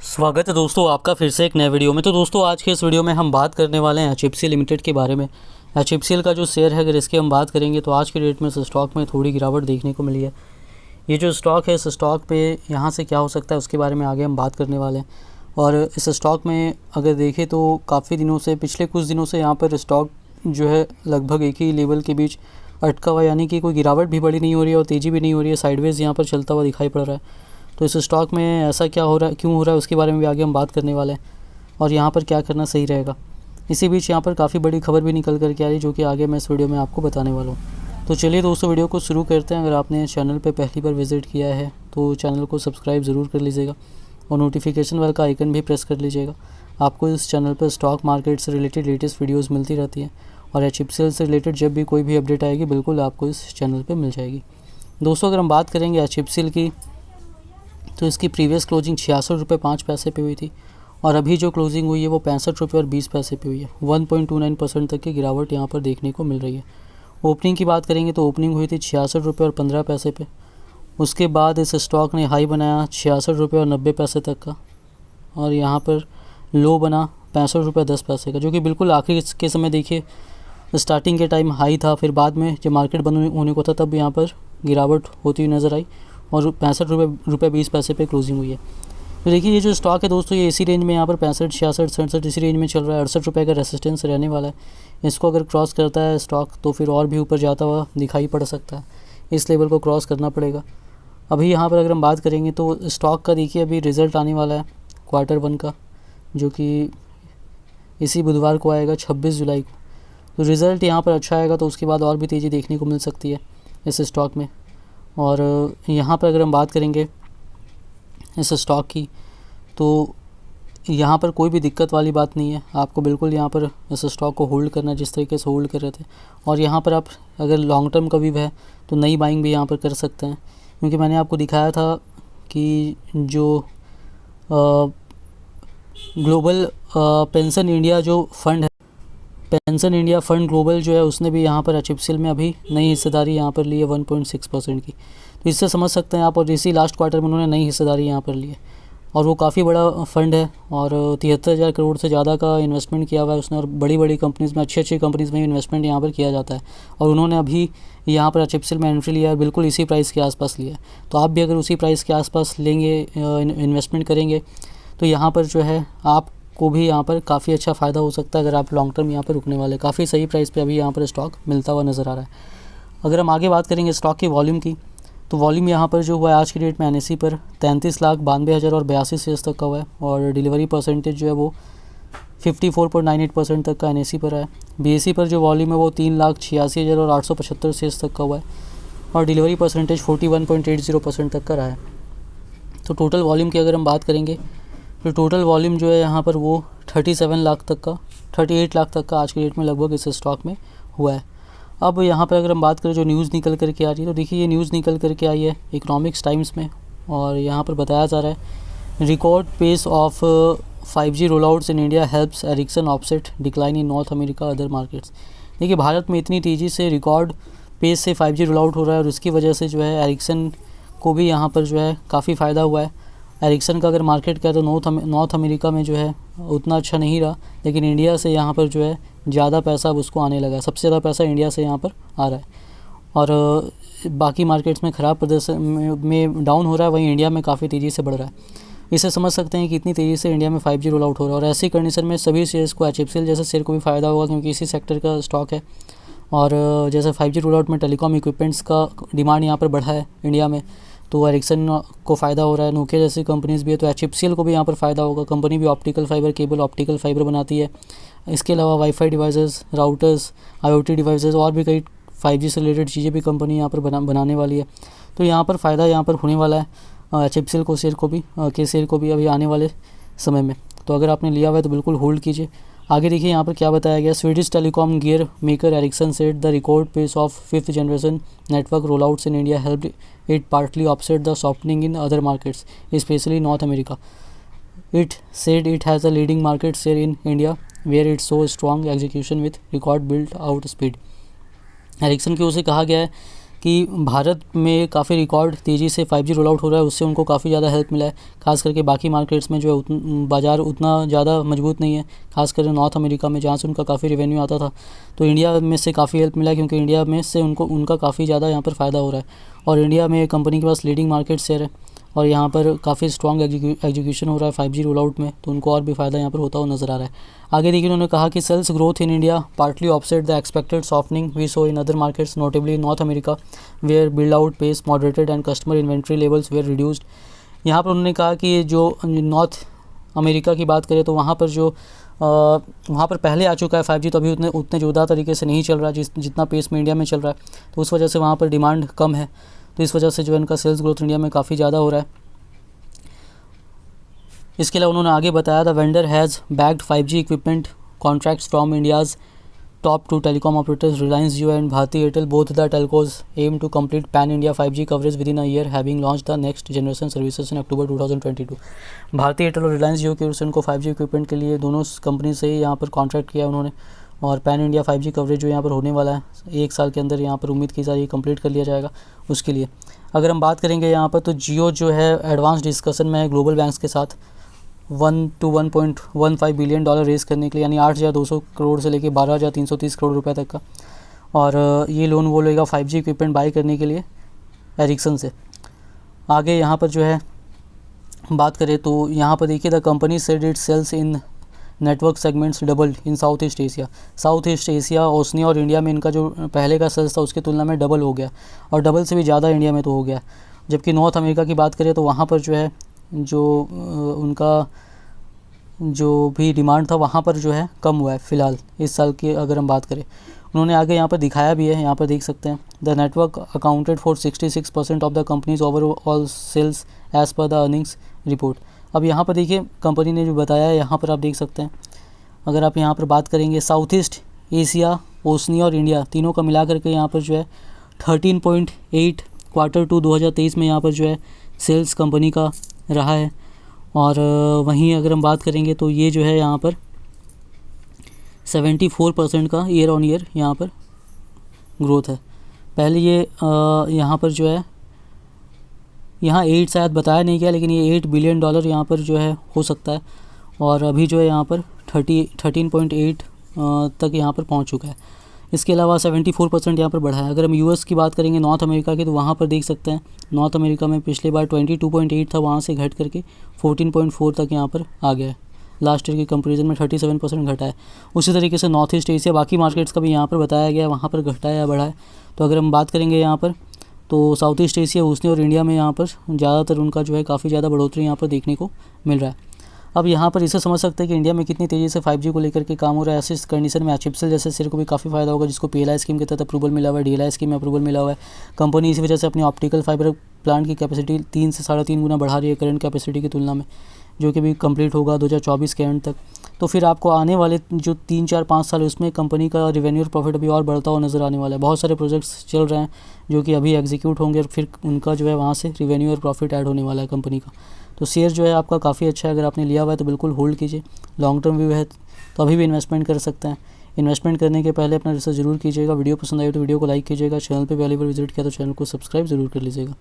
स्वागत है दोस्तों आपका फिर से एक नए वीडियो में। तो दोस्तों आज के इस वीडियो में हम बात करने वाले हैं HFCL लिमिटेड के बारे में। HFCL का जो शेयर है अगर इसकी हम बात करेंगे तो आज के डेट में इस स्टॉक में थोड़ी गिरावट देखने को मिली है। ये जो स्टॉक है इस स्टॉक पे यहाँ से क्या हो सकता है उसके बारे में आगे हम बात करने वाले हैं। और इस स्टॉक में अगर देखें तो काफ़ी दिनों से पिछले कुछ दिनों से यहाँ पर स्टॉक जो है लगभग एक ही लेवल के बीच अटका हुआ, यानी कि कोई गिरावट भी बड़ी नहीं हो रही है और तेज़ी भी नहीं हो रही है, साइडवेज यहाँ पर चलता हुआ दिखाई पड़ रहा है। तो इस स्टॉक में ऐसा क्या हो रहा है, क्यों हो रहा है, उसके बारे में भी आगे हम बात करने वाले हैं और यहाँ पर क्या करना सही रहेगा। इसी बीच यहाँ पर काफ़ी बड़ी खबर भी निकल कर के आ रही जो कि आगे मैं इस वीडियो में आपको बताने वाला हूँ। तो चलिए दोस्तों वीडियो को शुरू करते हैं। अगर आपने चैनल पर पहली बार विजिट किया है तो चैनल को सब्सक्राइब ज़रूर कर लीजिएगा और नोटिफिकेशन वाला का आइकन भी प्रेस कर लीजिएगा। आपको इस चैनल पर स्टॉक मार्केट से रिलेटेड लेटेस्ट वीडियोज़ मिलती रहती हैं और HFCL से रिलेटेड जब भी कोई भी अपडेट आएगी बिल्कुल आपको इस चैनल पर मिल जाएगी। दोस्तों अगर हम बात करेंगे HFCL की तो इसकी प्रीवियस क्लोजिंग 66 रुपये 5 पैसे पे हुई थी और अभी जो क्लोजिंग हुई है वो 65 रुपये और 20 पैसे पे हुई है। 1.29% तक की गिरावट यहाँ पर देखने को मिल रही है। ओपनिंग की बात करेंगे तो ओपनिंग हुई थी 66 रुपये और 15 पैसे पे। उसके बाद इस स्टॉक ने हाई बनाया 66 रुपये और 90 पैसे तक का और यहाँ पर लो बना 65 रुपये 10 पैसे का, जो कि बिल्कुल आखिरी के समय देखिए स्टार्टिंग के टाइम हाई था, फिर बाद में जब मार्केट बंद होने को था तब यहाँ पर गिरावट होती हुई नज़र आई और 65 रुपये 20 पैसे पे क्लोजिंग हुई है। तो देखिए ये जो स्टॉक है दोस्तों ये इसी रेंज में यहाँ पर 65 66 67 इसी रेंज में चल रहा है। 68 रुपये का रेसिस्टेंस रहने वाला है। इसको अगर क्रॉस करता है स्टॉक तो फिर और भी ऊपर जाता हुआ दिखाई पड़ सकता है। इस लेवल को क्रॉस करना पड़ेगा। अभी यहाँ पर अगर हम बात करेंगे तो स्टॉक का देखिए अभी रिज़ल्ट आने वाला है Q1 का, जो कि इसी बुधवार को आएगा 26 जुलाई को। तो रिज़ल्ट यहाँ पर अच्छा आएगा तो उसके बाद और भी तेज़ी देखने को मिल सकती है इस स्टॉक में। और यहाँ पर अगर हम बात करेंगे इस स्टॉक की तो यहाँ पर कोई भी दिक्कत वाली बात नहीं है। आपको बिल्कुल यहाँ पर इस स्टॉक को होल्ड करना है जिस तरीके से होल्ड कर रहे थे। और यहाँ पर आप अगर लॉन्ग टर्म का व्यू है तो नई बाइंग भी यहाँ पर कर सकते हैं, क्योंकि मैंने आपको दिखाया था कि जो ग्लोबल पेंशन इंडिया जो फंड है, पेंशन इंडिया फंड ग्लोबल जो है उसने भी यहाँ पर HFCL में अभी नई हिस्सेदारी यहाँ पर ली है 1.6% की। तो इससे समझ सकते हैं आप, और इसी लास्ट क्वार्टर में उन्होंने नई हिस्सेदारी यहाँ पर ली है और वो काफ़ी बड़ा फंड है और 73,000 करोड़ से ज़्यादा का इन्वेस्टमेंट किया हुआ है उसने। और बड़ी बड़ी कंपनीज़ में अच्छी कंपनीज़ में इन्वेस्टमेंट यहाँ पर किया जाता है और उन्होंने अभी यहाँ पर HFCL में एंट्री लिया है, बिल्कुल इसी प्राइस के आसपास लिया है। तो आप भी अगर उसी प्राइस के आसपास लेंगे, इन्वेस्टमेंट करेंगे तो यहाँ पर जो है आप को भी यहाँ पर काफ़ी अच्छा फ़ायदा हो सकता है अगर आप लॉन्ग टर्म यहाँ पर रुकने वाले। काफ़ी सही प्राइस पे अभी यहाँ पर स्टॉक मिलता हुआ नज़र आ रहा है। अगर हम आगे बात करेंगे स्टॉक की वॉल्यूम की तो वॉल्यूम यहाँ पर जो हुआ है आज की डेट में NSE पर 33,92,000 और 82 शेयर्स तक का हुआ है और डिलीवरी परसेंटेज जो है वो 54.98% तक का NSE पर है। BSE पर जो वॉल्यूम है वो 3,86,000 और 875 शेयर्स तक का हुआ है और डिलीवरी परसेंटेज 41.80% तक का रहा है। तो टोटल वॉल्यूम की अगर हम बात करेंगे तो टोटल वॉल्यूम जो है यहाँ पर वो 38 लाख तक का आज के डेट में लगभग इस स्टॉक में हुआ है। अब यहाँ पर अगर हम बात करें जो न्यूज़ निकल करके आ रही है तो देखिए ये न्यूज़ निकल करके आई है इकोनॉमिक्स टाइम्स में और यहाँ पर बताया जा रहा है record pace of 5G roll outs in India helps Ericsson offset decline in North America other markets. देखिए भारत में इतनी तेज़ी से रिकॉर्ड पेस से 5G रोल आउट हो रहा है और उसकी वजह से जो है एरिक्सन को भी यहाँ पर जो है काफ़ी फ़ायदा हुआ है। एरिक्सन का अगर मार्केट का तो नॉर्थ अमेरिका में जो है उतना अच्छा नहीं रहा, लेकिन इंडिया से यहाँ पर जो है ज़्यादा पैसा अब उसको आने लगा है। सबसे ज़्यादा पैसा इंडिया से यहाँ पर आ रहा है और बाकी मार्केट्स में ख़राब प्रदर्शन में डाउन हो रहा है, वहीं इंडिया में काफ़ी तेज़ी से बढ़ रहा है। इससे समझ सकते हैं कि इतनी तेज़ी से इंडिया में 5G रोल आउट हो रहा है और ऐसी कंडीशन में सभी शेयर्स को HFCL जैसे शेयर को भी फ़ायदा होगा, क्योंकि इसी सेक्टर का स्टॉक है। और जैसे 5G रोल आउट में टेलीकॉम इक्विपमेंट्स का डिमांड यहाँ पर बढ़ा है इंडिया में, तो एरिक्सन को फ़ायदा हो रहा है। नोकिया जैसी कंपनीज़ भी है तो HFCL को भी यहाँ पर फ़ायदा होगा। कंपनी भी optical fibre cable, optical fibre बनाती है। इसके अलावा wifi devices, routers, IoT devices और भी कई 5G से रिलेटेड चीज़ें भी कंपनी यहाँ पर बनाने वाली है। तो यहाँ पर फ़ायदा यहाँ पर होने वाला है HFCL को शेयर को भी अभी आने वाले समय में। तो अगर आपने लिया हुआ है तो बिल्कुल होल्ड कीजिए। आगे देखिए यहाँ पर क्या बताया गया। Swedish telecom gear maker Ericsson set the record pace of 5th generation network roll outs in India helped it partly offset the softening in other markets specially North America. It said it has a leading market share in India where it saw strong execution with record built out speed. Ericsson की ओर से कहा गया है कि भारत में काफ़ी record तेज़ी से 5G रोल आउट हो रहा है, उससे उनको काफ़ी ज़्यादा हेल्प मिला है। खास करके बाकी मार्केट्स में जो है बाज़ार उतना ज़्यादा मजबूत नहीं है, खासकर नॉर्थ अमेरिका में जहाँ से उनका काफ़ी रेवेन्यू आता था। तो इंडिया में से काफ़ी हेल्प मिला, क्योंकि इंडिया में से उनका काफ़ी ज़्यादा यहाँ पर फ़ायदा हो रहा है। और इंडिया में कंपनी के पास लीडिंग मार्केट शेयर है और यहाँ पर काफ़ी स्ट्रॉन्ग एग्जीक्यूशन हो रहा है 5G रोल आउट में, तो उनको और भी फ़ायदा यहाँ पर होता हुआ नज़र आ रहा है। आगे देखिए उन्होंने कहा कि sales growth in India partly offset the expected softening we saw in other markets, notably North America where build out pace moderated and customer inventory levels were reduced. यहाँ पर उन्होंने कहा कि जो नॉर्थ अमेरिका की बात करें तो वहाँ पर पहले आ चुका है 5G, तो अभी उतने जोरदार तरीके से नहीं चल रहा जितना पेस में इंडिया में चल रहा है, तो उस वजह से वहाँ पर डिमांड कम है। तो इस वजह से जो है इनका सेल्स ग्रोथ इंडिया में काफ़ी ज़्यादा हो रहा है। इसके अलावा उन्होंने आगे बताया the vendor has bagged 5G equipment contracts from India's top 2 telecom operators Reliance Jio and Bharti Airtel. Both the telcos aim to complete pan India 5G coverage within a year, having launch the next generation services in October 2022। Bharti Airtel और रिलायंस जियो की ओर से उनको 5G equipment के लिए दोनों company से यहाँ पर कॉन्ट्रैक्ट किया उन्होंने, और पैन इंडिया 5G कवरेज जो यहाँ पर होने वाला है 1 साल के अंदर यहाँ पर उम्मीद की जा रही है कंप्लीट कर लिया जाएगा उसके लिए। अगर हम बात करेंगे यहाँ पर तो जियो जो है एडवांस डिस्कशन में है ग्लोबल बैंक्स के साथ 1 to 1.15 बिलियन डॉलर रेज़ करने के लिए, यानी 8,200 करोड़ से लेकर 12,330 करोड़ रुपए तक का। और ये लोन वो लेगा 5G इक्विपमेंट बाई करने के लिए एरिक्सन से। आगे यहाँ पर जो है बात करें तो यहाँ पर देखिए the company said it sales in network segments doubled in South East Asia, Oceania और इंडिया में इनका जो पहले का सेल्स था उसकी तुलना में डबल हो गया, और डबल से भी ज़्यादा इंडिया में तो हो गया। जबकि नॉर्थ अमेरिका की बात करें तो वहाँ पर जो है उनका जो भी डिमांड था वहाँ पर जो है कम हुआ है फ़िलहाल इस साल की अगर हम बात करें। उन्होंने आगे यहाँ पर दिखाया भी है, यहाँ पर देख सकते हैं the network accounted for 66% of the company's overall sales as per the earnings report. अब यहाँ पर देखिए कंपनी ने जो बताया है यहाँ पर आप देख सकते हैं। अगर आप यहाँ पर बात करेंगे साउथ ईस्ट एशिया, ओसनिया और इंडिया तीनों का मिला करके यहाँ पर जो है 13.8 Q2 2023 में यहाँ पर जो है सेल्स कंपनी का रहा है। और वहीं अगर हम बात करेंगे तो ये जो है यहाँ पर 74% का ईयर ऑन ईयर यहाँ पर ग्रोथ है। पहले ये यहाँ पर जो है यहाँ 8 शायद बताया नहीं गया, लेकिन ये $8 बिलियन यहाँ पर जो है हो सकता है, और अभी जो है यहाँ पर 13.8 तक यहाँ पर पहुँच चुका है। इसके अलावा 74% यहाँ पर बढ़ा है। अगर हम यूएस की बात करेंगे नॉर्थ अमेरिका की, तो वहाँ पर देख सकते हैं नॉर्थ अमेरिका में पिछले बार 22.8 था, वहाँ से घट करके 14.4 तक यहाँ पर आ गया है। लास्ट ईयर के कंपेरिजन में 37% घटा है। उसी तरीके से नॉर्थ ईस्ट एशिया बाकी मार्केट्स का भी यहाँ पर बताया गया है, वहाँ पर घटा है या बढ़ा है। तो अगर हम बात करेंगे यहाँ पर तो साउथ ईस्ट एशिया, ओसनिया और इंडिया में यहाँ पर ज़्यादातर उनका जो है काफ़ी ज़्यादा बढ़ोतरी यहाँ पर देखने को मिल रहा है। अब यहाँ पर इसे समझ सकते हैं कि इंडिया में कितनी तेज़ी से 5G को लेकर के काम हो रहा है। ऐसी कंडीशन में एचपीसीएल जैसे शेयर को भी काफ़ी फायदा होगा, जिसको पीएलआई स्कीम के तहत अप्रूवल मिला हुआ है, डीएलआई स्कीम में अप्रूवल मिला हुआ है। कंपनी इसी वजह से अपनी ऑप्टिकल फाइबर प्लांट की कैपेसिटी 3 से 3.5 गुना बढ़ा रही है करंट कैपेसिटी की तुलना में, जो कि भी कंप्लीट होगा 2024 के एंड तक। तो फिर आपको आने वाले जो 3, 4, 5 साल उसमें कंपनी का रेवेन्यू और प्रॉफिट अभी और बढ़ता हुआ नज़र आने वाला है। बहुत सारे प्रोजेक्ट्स चल रहे हैं जो कि अभी एग्जीक्यूट होंगे और फिर उनका जो है वहाँ से रेवेन्यू और प्रॉफिट ऐड होने वाला है कंपनी का। तो शेयर जो है आपका काफ़ी अच्छा है, अगर आपने लिया हुआ है तो बिल्कुल होल्ड कीजिए। लॉन्ग टर्म व्यू है तो अभी भी इन्वेस्टमेंट कर सकते हैं। इन्वेस्टमेंट करने के पहले अपना रिसर्च ज़रूर कीजिएगा। वीडियो पसंद आई तो वीडियो को लाइक कीजिएगा। चैनल पे पहली बार विजिट किया तो चैनल को सब्सक्राइब ज़रूर कर लीजिएगा।